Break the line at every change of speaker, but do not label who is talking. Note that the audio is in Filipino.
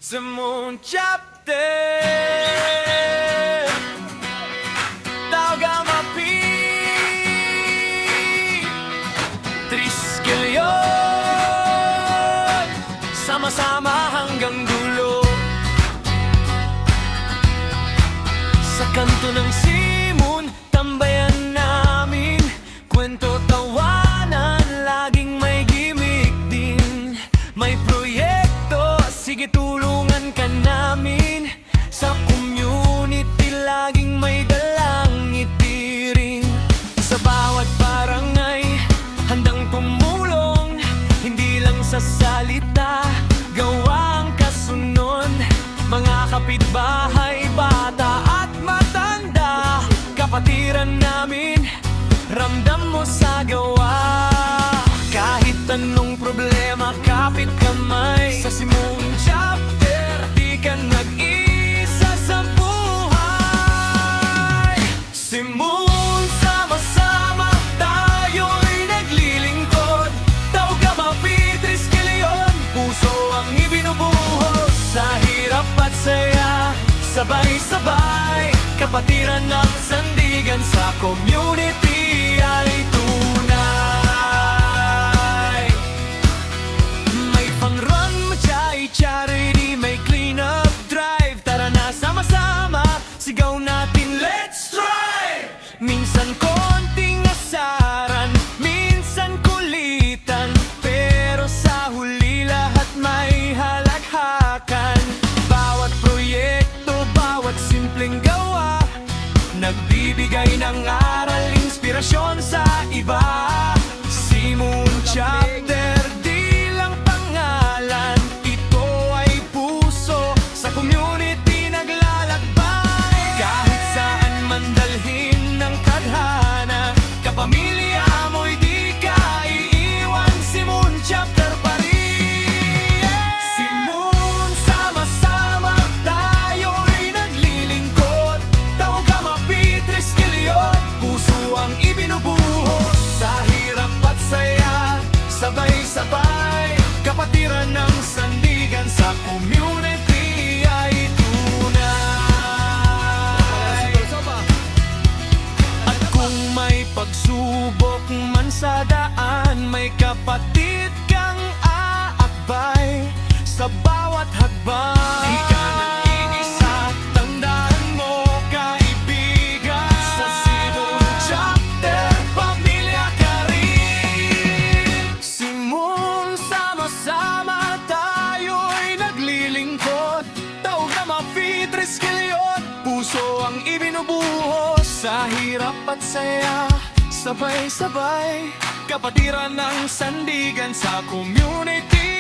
Simon Chapter Tawag mapi Triskelion Sama-sama hanggang dulo Sa kanto ng Simon Tambayan namin Kwento tawanan Laging may gimmick din May proyekto Sige tulungan ka namin Sa community Laging may dalang ngiti rin Sa bawat barangay Handang tumulong Hindi lang sa salita Gawang kasunod Mga kapitbahay Bata at matanda Kapatiran namin Ramdam mo sa gawa Kahit anong problema Kapit kamay Sa Simon Chapter Di ka nag-isa sa buhay Simon, sama-sama Tayo'y naglilingkod Tawag mapi Triskelion Puso ang ibinubuhos Sa hirap at saya Sabay-sabay Kapatiran ng sandigan Sa community ay tunay May pang-run, charity May clean-up drive Tara na sama-sama Sigaw natin, let's strive! Minsan konting asaran Minsan kulitan Pero sa huli lahat may halakhakan Bawat proyekto, bawat simpleng gawa Nagbibigay ng aral, inspirasyon sa iba Simon Chapter, di lang pangalan Ito ay puso, sa community naglalakbay Kahit saan man dalhin ng tadhana Kapamilya mo'y di ka iiwan Simon Chapter pa rin Simon, sama-sama tayo'y naglilingkod Tawag mapi Triskelion Puso ang ibinubuhos Sa hirap at saya Sabay-sabay Kapatiran ng sandigan Sa community ay tunay At kung may pagsubok man sa daan May kapatid kang aakbay Sa bawat hakbang Di ka nag-iisa Tandaan mo kaibigan Sa Simon Chapter Pamilya ka rin Simon, sama-sama tayo'y naglilingkod Tawag mapi Triskelion Puso ang ibinubuhos Sa hirap at saya Sabay-sabay Kapatiran ng sandigan Sa community